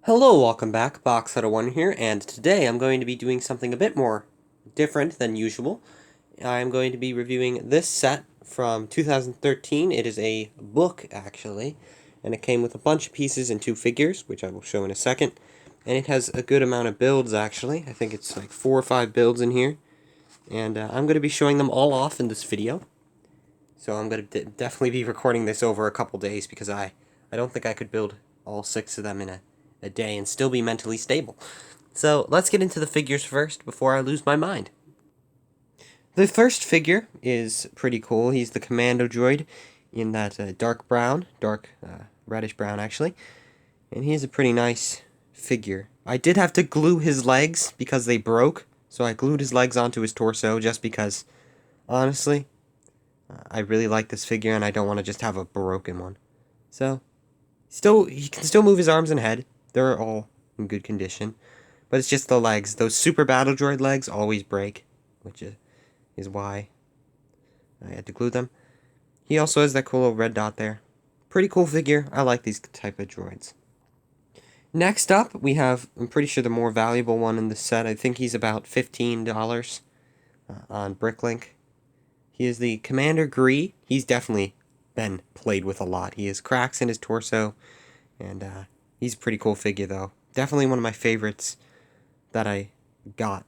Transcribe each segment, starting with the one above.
Hello, welcome back, Box1 here, and today I'm going to be doing something a bit more different than usual. I'm going to be reviewing this set from 2013. It is a book, actually, and it came with a bunch of pieces and two figures, which I will show in a second. And it has a good amount of builds, actually. I think it's like 4 or 5 builds in here. And I'm going to be showing them all off in this video. So I'm going to definitely be recording this over a couple days because I don't think I could build all 6 of them in a day and still be mentally stable. So let's get into the figures first before I lose my mind. The first figure is pretty cool. He's the commando droid in that dark brown, reddish brown actually. And he is a pretty nice figure. I did have to glue his legs because they broke, so I glued his legs onto his torso just because, honestly, I really like this figure and I don't want to just have a broken one. So, he can still move his arms and head. They're all in good condition. But it's just the legs. Those super battle droid legs always break, which is why I had to glue them. He also has that cool little red dot there. Pretty cool figure. I like these type of droids. Next up, we have, I'm pretty sure the more valuable one in the set. I think he's about $15 on Bricklink. He is the Commander Gree. He's definitely been played with a lot. He has cracks in his torso, and he's a pretty cool figure, though. Definitely one of my favorites that I got,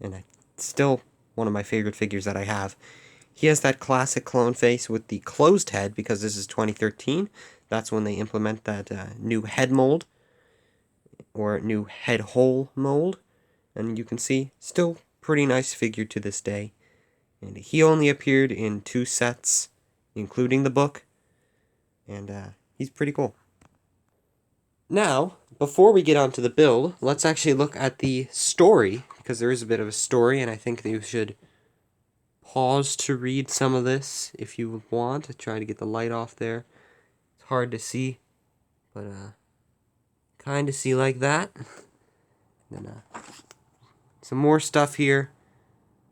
and still one of my favorite figures that I have. He has that classic clone face with the closed head, because this is 2013. That's when they implement that new head mold, or new head hole mold. And you can see, still pretty nice figure to this day. And he only appeared in 2 sets, including the book. And he's pretty cool. Now, before we get onto the build, let's actually look at the story, because there is a bit of a story, and I think that you should pause to read some of this if you want. I try to get the light off there. It's hard to see, but kind of see like that. Then some more stuff here,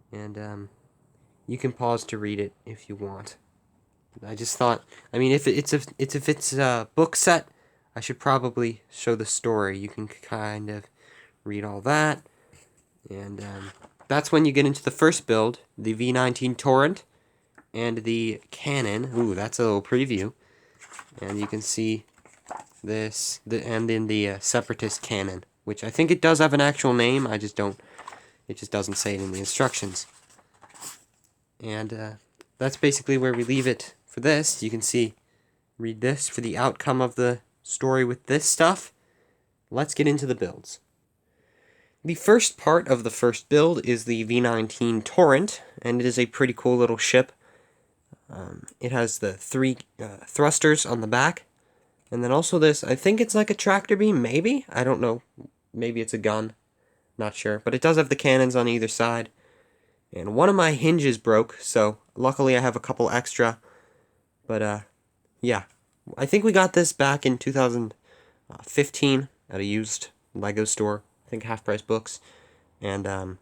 and you can pause to read it if you want. I just thought, I mean, if it's a book set, I should probably show the story. You can kind of read all that, and that's when you get into the first build, the V19 Torrent, and the cannon. Ooh, that's a little preview, and you can see this, and then the Separatist cannon, which I think it does have an actual name. It just doesn't say it in the instructions. And that's basically where we leave it for this. You can see, read this for the outcome of the story with this stuff. Let's get into the builds. The first part of the first build is the V19 Torrent, and it is a pretty cool little ship. It has the 3 thrusters on the back, and then also this, I think it's like a tractor beam, maybe? I don't know. Maybe it's a gun. Not sure. But it does have the cannons on either side. And one of my hinges broke, so luckily I have a couple extra. But, yeah. I think we got this back in 2015 at a used Lego store. I think Half Price Books. And,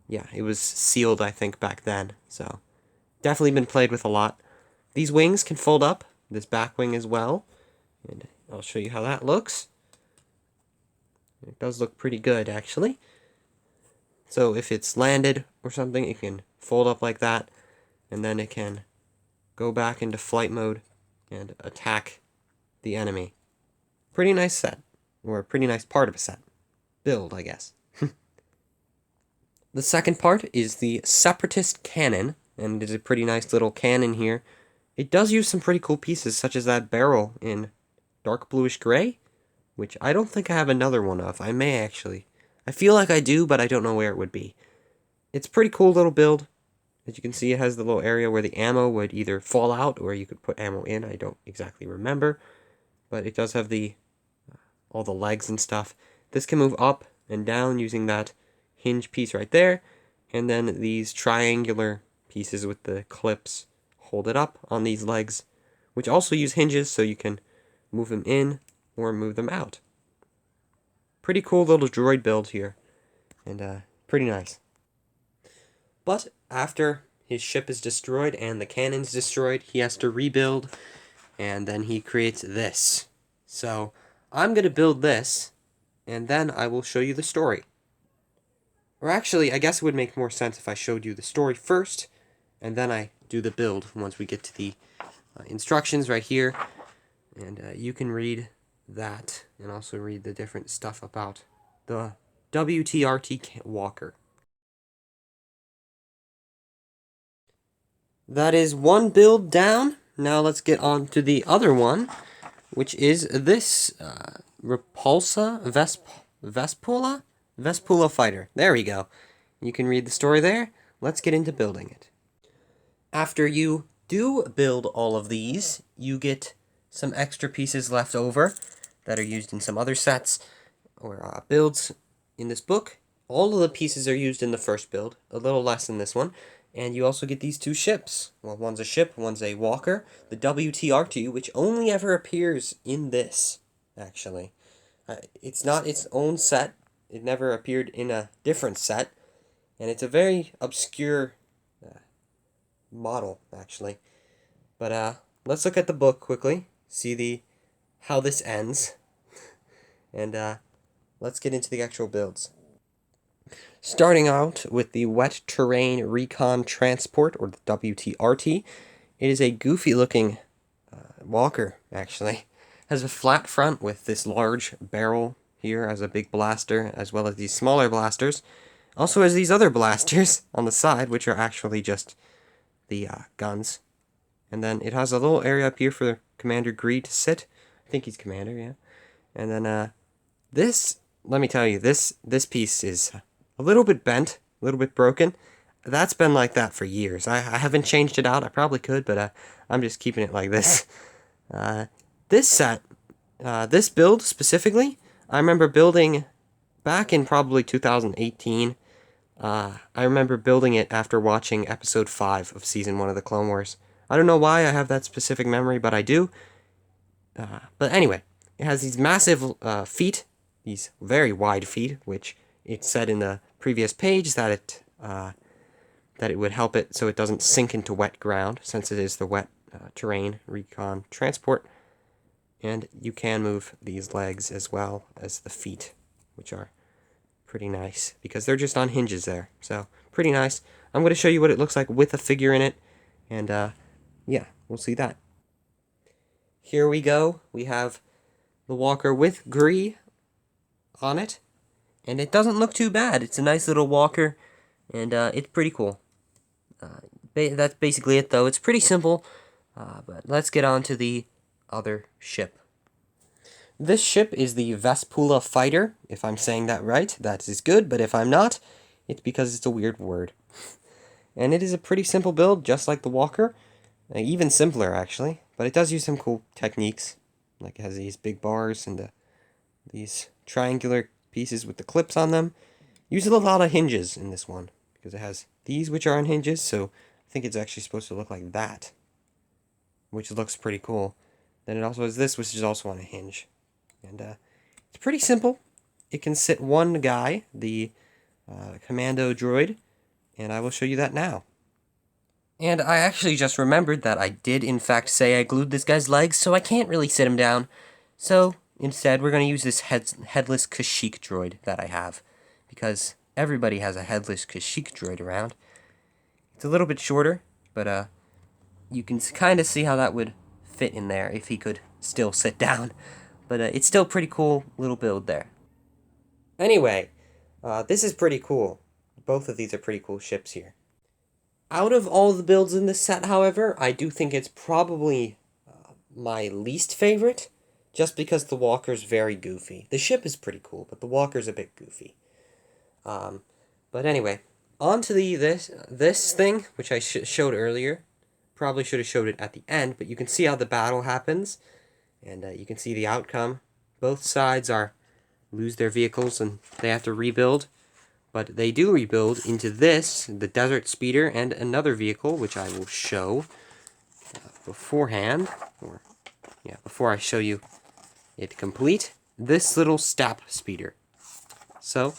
yeah, it was sealed, I think, back then. So, definitely been played with a lot. These wings can fold up. This back wing as well. And I'll show you how that looks. It does look pretty good, actually. So if it's landed or something, it can fold up like that, and then it can go back into flight mode and attack the enemy. Pretty nice set, or a pretty nice part of a set. Build, I guess. The second part is the Separatist cannon, and it is a pretty nice little cannon here. It does use some pretty cool pieces, such as that barrel in dark bluish gray, which I don't think I have another one of. I may actually. I feel like I do, but I don't know where it would be. It's a pretty cool little build. As you can see, it has the little area where the ammo would either fall out or you could put ammo in. I don't exactly remember. But it does have all the legs and stuff. This can move up and down using that hinge piece right there. And then these triangular pieces with the clips hold it up on these legs, which also use hinges so you can move them in or move them out. Pretty cool little droid build here, and pretty nice. But after his ship is destroyed and the cannon's destroyed, he has to rebuild, and then he creates this. So I'm going to build this, and then I will show you the story. Or actually, I guess it would make more sense if I showed you the story first, and then I do the build once we get to the instructions right here. And you can read that, and also read the different stuff about the WTRT walker. That is one build down. Now let's get on to the other one, which is this Repulsa Vespula fighter. There we go. You can read the story there. Let's get into building it. After you do build all of these, you get some extra pieces left over that are used in some other sets or builds in this book. All of the pieces are used in the first build, a little less in this one. And you also get these two ships. Well, one's a ship, one's a walker. The WTR2, which only ever appears in this, actually. It's not its own set. It never appeared in a different set. And it's a very obscure model, actually. But let's look at the book quickly. See how this ends. And let's get into the actual builds. Starting out with the Wet Terrain Recon Transport, or the WTRT. It is a goofy looking walker, actually. Has a flat front with this large barrel here as a big blaster, as well as these smaller blasters. Also has these other blasters on the side, which are actually just the guns. And then it has a little area up here for Commander Greed to sit. I think he's Commander, yeah. And then this, let me tell you, this piece is a little bit bent, a little bit broken. That's been like that for years. I haven't changed it out. I probably could, but I'm just keeping it like this. This set, this build specifically, I remember building back in probably 2018. I remember building it after watching episode 5 of season 1 of the Clone Wars. I don't know why I have that specific memory, but I do. But anyway, it has these massive feet, these very wide feet, which it said in the previous page that it would help it so it doesn't sink into wet ground, since it is the Wet Terrain Recon Transport. And you can move these legs as well as the feet, which are pretty nice, because they're just on hinges there. So, pretty nice. I'm going to show you what it looks like with a figure in it, and yeah, we'll see that. Here we go. We have the walker with Gree on it, and it doesn't look too bad. It's a nice little walker, and it's pretty cool. That's basically it, though. It's pretty simple, but let's get on to the other ship. This ship is the Vespula Fighter. If I'm saying that right, that is good, but if I'm not, it's because it's a weird word. And it is a pretty simple build, just like the walker. Even simpler, actually, but it does use some cool techniques. Like it has these big bars and these triangular pieces with the clips on them. Uses a lot of hinges in this one, because it has these which are on hinges, so I think it's actually supposed to look like that, which looks pretty cool. Then it also has this, which is also on a hinge. And it's pretty simple. It can sit one guy, the commando droid, and I will show you that now. And I actually just remembered that I did in fact say I glued this guy's legs, so I can't really sit him down. So instead we're going to use this headless Kashyyyk droid that I have, because everybody has a headless Kashyyyk droid around. It's a little bit shorter, but you can kind of see how that would fit in there if he could still sit down. But it's still pretty cool little build there. Anyway, this is pretty cool. Both of these are pretty cool ships here. Out of all the builds in this set, however, I do think it's probably my least favorite, just because the walker's very goofy. The ship is pretty cool, but the walker's a bit goofy. But anyway, on to this thing, which I showed earlier. Probably should have showed it at the end, but you can see how the battle happens, and you can see the outcome. Both sides lose their vehicles, and they have to rebuild. But they do rebuild into this, the Desert Speeder, and another vehicle, which I will show beforehand, or yeah, before I show you it complete, this little Stap Speeder. So,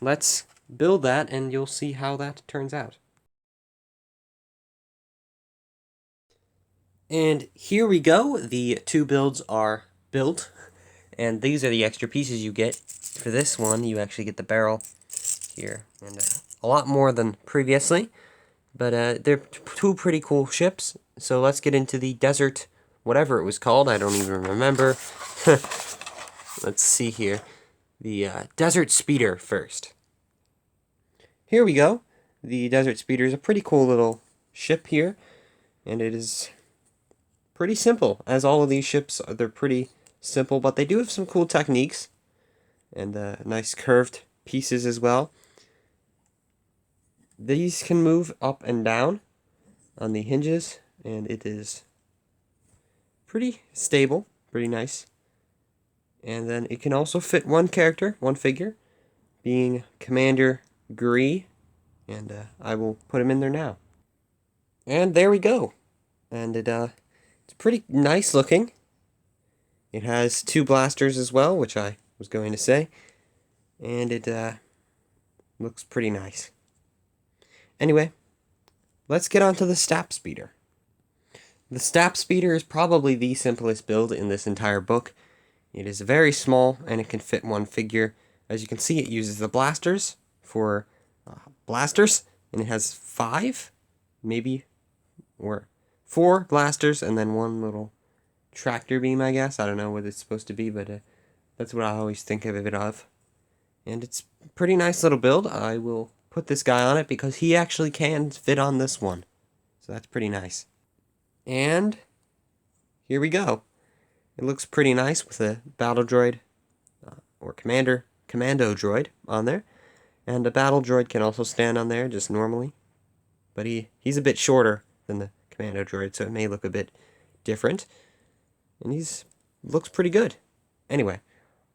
let's build that, and you'll see how that turns out. And here we go. The two builds are built. And these are the extra pieces you get. For this one, you actually get the barrel here, and a lot more than previously. But they're two pretty cool ships, so let's get into the desert, whatever it was called, I don't even remember. Let's see here. The Desert Speeder first. Here we go. The Desert Speeder is a pretty cool little ship here, and it is pretty simple. As all of these ships, they're pretty simple, but they do have some cool techniques, and nice curved pieces as well. These can move up and down on the hinges, and it is pretty stable, pretty nice. And then it can also fit one character, one figure, being Commander Gree, and I will put him in there now. And there we go. And it's pretty nice looking. It has 2 blasters as well, which I was going to say, and it looks pretty nice. Anyway, let's get on to the Stap Speeder. The Stap Speeder is probably the simplest build in this entire book. It is very small, and it can fit one figure. As you can see, it uses the blasters for blasters, and it has 5, maybe, or 4 blasters, and then one little tractor beam, I guess. I don't know what it's supposed to be, but that's what I always think of it of. And it's a pretty nice little build. I will put this guy on it because he actually can fit on this one. So that's pretty nice. And here we go. It looks pretty nice with a battle droid or commando droid on there. And a battle droid can also stand on there just normally. But he's a bit shorter than the commando droid, so it may look a bit different. And looks pretty good. Anyway,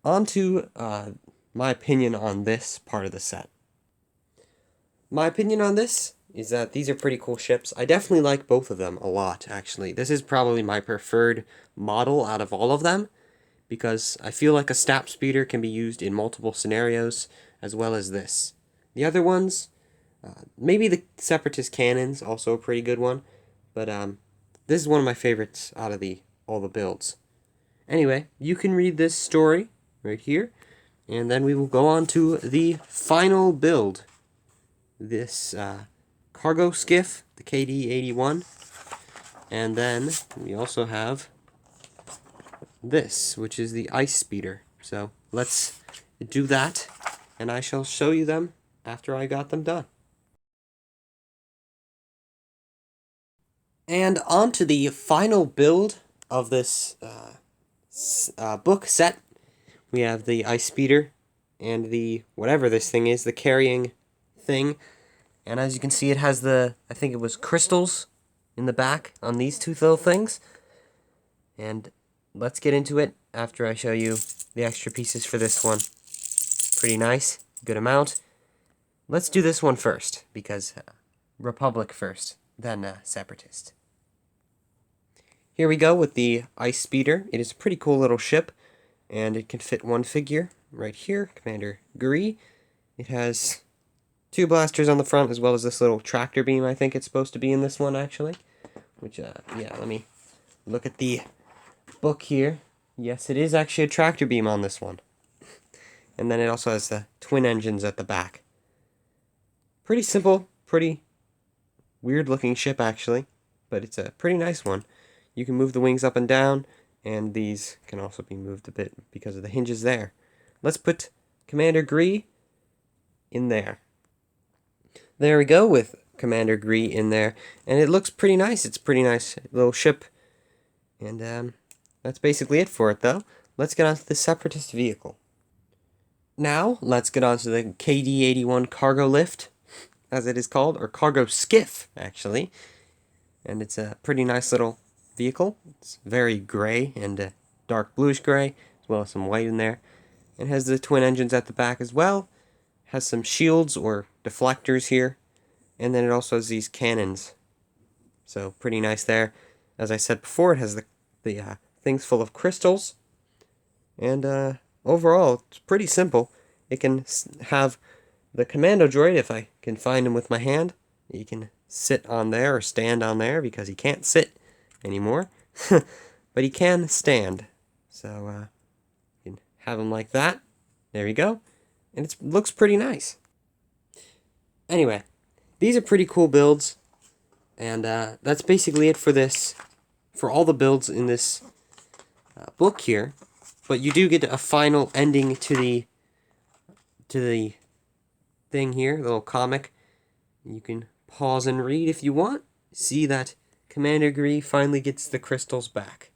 on to my opinion on this part of the set. My opinion on this is that these are pretty cool ships. I definitely like both of them a lot, actually. This is probably my preferred model out of all of them, because I feel like a Stap Speeder can be used in multiple scenarios, as well as this. The other ones, maybe the Separatist Cannon's also a pretty good one, but this is one of my favorites out of all the builds. Anyway, you can read this story right here, and then we will go on to the final build. This cargo skiff, the KD-81, and then we also have this, which is the Ice Speeder. So let's do that, and I shall show you them after I got them done. And on to the final build of this book set. We have the Ice Speeder and the whatever this thing is, the carrying thing. And as you can see, it has I think it was crystals in the back on these 2 little things. And let's get into it after I show you the extra pieces for this one. Pretty nice, good amount. Let's do this one first, because Republic first, then Separatist. Here we go with the Ice Speeder. It is a pretty cool little ship, and it can fit one figure right here, Commander Gree. It has 2 blasters on the front, as well as this little tractor beam, I think it's supposed to be in this one, actually. Which, yeah, let me look at the book here. Yes, it is actually a tractor beam on this one. And then it also has the twin engines at the back. Pretty simple, pretty weird-looking ship, actually. But it's a pretty nice one. You can move the wings up and down, and these can also be moved a bit because of the hinges there. Let's put Commander Gree in there. There we go with Commander Gree in there, and it looks pretty nice. It's a pretty nice little ship, and that's basically it for it, though. Let's get on to the Separatist vehicle. Now, let's get on to the KD-81 cargo lift, as it is called, or cargo skiff, actually. And it's a pretty nice little vehicle. It's very gray and dark bluish gray, as well as some white in there. It has the twin engines at the back as well. Has some shields or deflectors here, and then it also has these cannons, so pretty nice there. As I said before, it has the things full of crystals, and overall it's pretty simple. It can have the commando droid, if I can find him with my hand. He can sit on there or stand on there, because he can't sit anymore, but he can stand, so you have them like that. There you go. And it looks pretty nice. Anyway, these are pretty cool builds. And that's basically it for this, for all the builds in this book here. But you do get a final ending to the thing here, the little comic. You can pause and read if you want. See that Commander Gree finally gets the crystals back.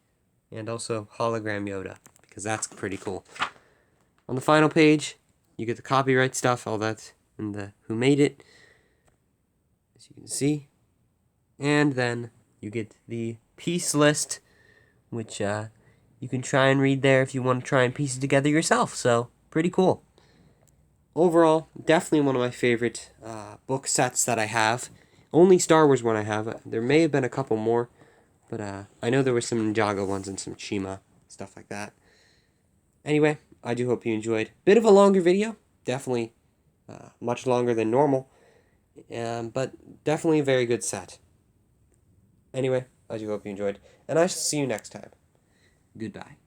And also hologram Yoda, because that's pretty cool. On the final page, you get the copyright stuff, all that, and the who made it, as you can see. And then you get the piece list, which you can try and read there if you want to try and piece it together yourself. So, pretty cool. Overall, definitely one of my favorite book sets that I have. Only Star Wars one I have. There may have been a couple more, but I know there were some Ninjago ones and some Chima, stuff like that. Anyway, I do hope you enjoyed. Bit of a longer video. Definitely much longer than normal. But definitely a very good set. Anyway, I do hope you enjoyed. And I shall see you next time. Goodbye.